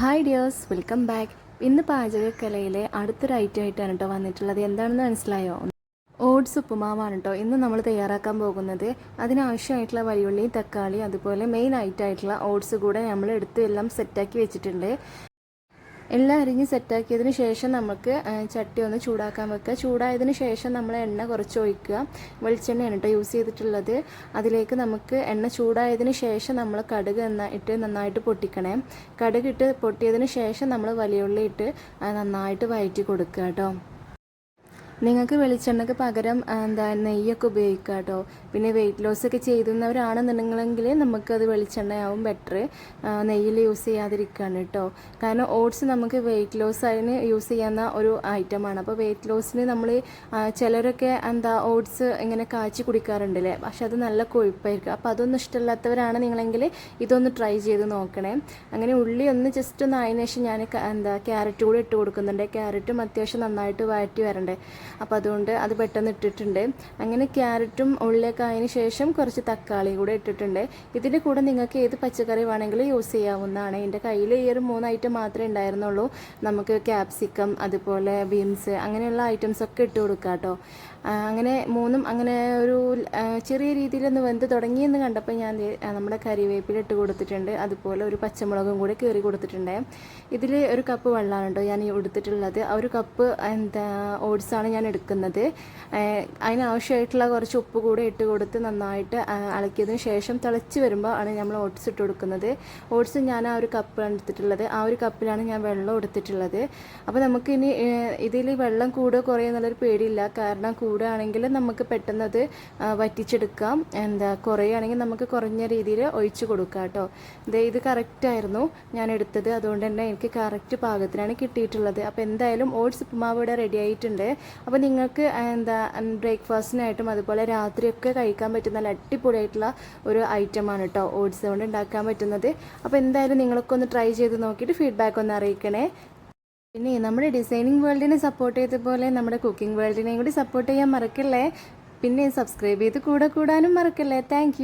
Hi dears, welcome back. ഇന്ന് പാചകക്കലയിലെ അടുത്തൊരു item ആയിട്ടാണ് കേട്ടോ വന്നിട്ടുള്ളത്. എന്താണെന്ന് മനസ്സിലായോ? ഓട്സ് ഉപ്പുമാവാണ് കേട്ടോ ഇന്ന് നമ്മൾ തയ്യാറാക്കാൻ പോകുന്നത്. അതിനാവശ്യമായിട്ടുള്ള വലിയുള്ളി, തക്കാളി, അതുപോലെ മെയിൻ ആയിട്ടുള്ള ഓട്സ് കൂടെ നമ്മൾ എടുത്ത് എല്ലാം സെറ്റാക്കി വെച്ചിട്ടുണ്ട്. എല്ലാം അരിഞ്ഞ് സെറ്റാക്കിയതിന് ശേഷം നമുക്ക് ചട്ടി ഒന്ന് ചൂടാക്കാൻ വെക്കുക. ചൂടായതിന് ശേഷം നമ്മൾ എണ്ണ കുറച്ച് ഒഴിക്കുക. വെളിച്ചെണ്ണയാണ് കേട്ടോ യൂസ് ചെയ്തിട്ടുള്ളത്. അതിലേക്ക് നമുക്ക് എണ്ണ ചൂടായതിന് ശേഷം നമ്മൾ കടുക് ഇട്ട് നന്നായിട്ട് പൊട്ടിക്കണേ. കടുക് ഇട്ട് പൊട്ടിയതിന് ശേഷം നമ്മൾ വലിയ ഉള്ളി ഇട്ട് നന്നായിട്ട് വഴറ്റി കൊടുക്കുക കേട്ടോ. നിങ്ങൾക്ക് വെളിച്ചെണ്ണയ്ക്ക് പകരം നെയ്യൊക്കെ ഉപയോഗിക്കാം കേട്ടോ. പിന്നെ വെയിറ്റ് ലോസ് ഒക്കെ ചെയ്യുന്നവരാണെന്നുണ്ടെങ്കിൽ നമുക്കത് വെളിച്ചെണ്ണയാവും ബെറ്റർ. നെയ്യിൽ യൂസ് ചെയ്യാതിരിക്കുകയാണ് കേട്ടോ. കാരണം ഓട്സ് നമുക്ക് വെയിറ്റ് ലോസ് അതിന് യൂസ് ചെയ്യാവുന്ന ഒരു ഐറ്റമാണ്. അപ്പോൾ വെയിറ്റ് ലോസിന് നമ്മൾ ചിലരൊക്കെ ഓട്സ് ഇങ്ങനെ കാച്ചി കുടിക്കാറുണ്ടല്ലേ, പക്ഷെ അത് നല്ല കൊഴുപ്പായിരിക്കും. അപ്പോൾ അതൊന്നും ഇഷ്ടമില്ലാത്തവരാണ് നിങ്ങളെങ്കിൽ ഇതൊന്ന് ട്രൈ ചെയ്ത് നോക്കണേ. അങ്ങനെ ഉള്ളി ഒന്ന് ജസ്റ്റ് ഒന്ന് ആയതിനു ശേഷം ഞാൻ ക്യാരറ്റ് കൂടി ഇട്ട് കൊടുക്കുന്നുണ്ട്. ക്യാരറ്റും അത്യാവശ്യം നന്നായിട്ട് വഴറ്റി വരണ്ടേ, അപ്പോൾ അതുകൊണ്ട് അത് പെട്ടെന്ന് ഇട്ടിട്ടുണ്ട്. അങ്ങനെ ക്യാരറ്റും ഉള്ളിയൊക്കെ ആയതിനു ശേഷം കുറച്ച് തക്കാളി കൂടെ ഇട്ടിട്ടുണ്ട്. ഇതിൻ്റെ കൂടെ നിങ്ങൾക്ക് ഏത് പച്ചക്കറി വേണമെങ്കിലും യൂസ് ചെയ്യാവുന്നതാണ്. എൻ്റെ കയ്യിൽ ഈ ഒരു 3 ഐറ്റം മാത്രമേ ഉണ്ടായിരുന്നുള്ളൂ. നമുക്ക് ക്യാപ്സിക്കം, അതുപോലെ ബീൻസ്, അങ്ങനെയുള്ള ഐറ്റംസൊക്കെ ഇട്ട് കൊടുക്കാം കേട്ടോ. അങ്ങനെ മൂന്നും അങ്ങനെ ഒരു ചെറിയ രീതിയിലൊന്ന് വെന്ത് തുടങ്ങിയെന്ന് കണ്ടപ്പോൾ ഞാൻ നമ്മുടെ കറിവേപ്പില ഇട്ട് കൊടുത്തിട്ടുണ്ട്. അതുപോലെ ഒരു പച്ചമുളകും കൂടെ കീറി കൊടുത്തിട്ടുണ്ട്. ഇതിൽ ഒരു കപ്പ് വെള്ളമാണ് കേട്ടോ ഞാൻ എടുത്തിട്ടുള്ളത്. ആ ഒരു കപ്പ് ഓട്സാണ് ഞാൻ എടുക്കുന്നത്. അതിനാവശ്യമായിട്ടുള്ള കുറച്ച് ഉപ്പ് കൂടെ ഇട്ട് കൊടുത്ത് നന്നായിട്ട് ഇളക്കിയതിന് ശേഷം തിളച്ച് വരുമ്പോൾ ആണ് നമ്മൾ ഓട്സ് ഇട്ട് കൊടുക്കുന്നത്. ഓട്സ് ഞാൻ ആ ഒരു കപ്പാണ് എടുത്തിട്ടുള്ളത്. ആ ഒരു കപ്പിലാണ് ഞാൻ വെള്ളം എടുത്തിട്ടുള്ളത്. അപ്പോൾ നമുക്കിനി ഇതിൽ വെള്ളം കൂടുക കുറയുക എന്നുള്ളൊരു പേടിയില്ല. കാരണം കൂടുകയാണെങ്കിൽ നമുക്ക് പെട്ടെന്ന് അത് വറ്റിച്ചെടുക്കാം. കുറയുകയാണെങ്കിൽ നമുക്ക് കുറഞ്ഞ രീതിയിൽ ഒഴിച്ച് കൊടുക്കാം കേട്ടോ. ഇത് കറക്റ്റായിരുന്നു ഞാൻ എടുത്തത്. അതുകൊണ്ട് തന്നെ എനിക്ക് കറക്റ്റ് പാകത്തിനാണ് കിട്ടിയിട്ടുള്ളത്. അപ്പോൾ എന്തായാലും ഓട്സ് ഉപ്പുമാവ് ഇവിടെ റെഡി ആയിട്ടുണ്ട്. അപ്പോൾ നിങ്ങൾക്ക് ബ്രേക്ക്ഫാസ്റ്റിനായിട്ടും അതുപോലെ രാത്രിയൊക്കെ കഴിക്കാൻ പറ്റുന്ന നല്ല അടിപൊളിയായിട്ടുള്ള ഒരു ഐറ്റമാണ് കേട്ടോ ഓട്സ് കൊണ്ട് ഉണ്ടാക്കാൻ പറ്റുന്നത്. അപ്പോൾ എന്തായാലും നിങ്ങളൊക്കെ ഒന്ന് ട്രൈ ചെയ്ത് നോക്കിയിട്ട് ഫീഡ്ബാക്ക് ഒന്ന് അറിയിക്കണേ. പിന്നെ നമ്മുടെ ഡിസൈനിങ് വേൾഡിനെ സപ്പോർട്ട് ചെയ്തതുപോലെ നമ്മുടെ കുക്കിംഗ് വേൾഡിനെയും കൂടി സപ്പോർട്ട് ചെയ്യാൻ മറക്കല്ലേ. പിന്നെ സബ്സ്ക്രൈബ് ചെയ്ത് കൂടാനും മറക്കല്ലേ. താങ്ക്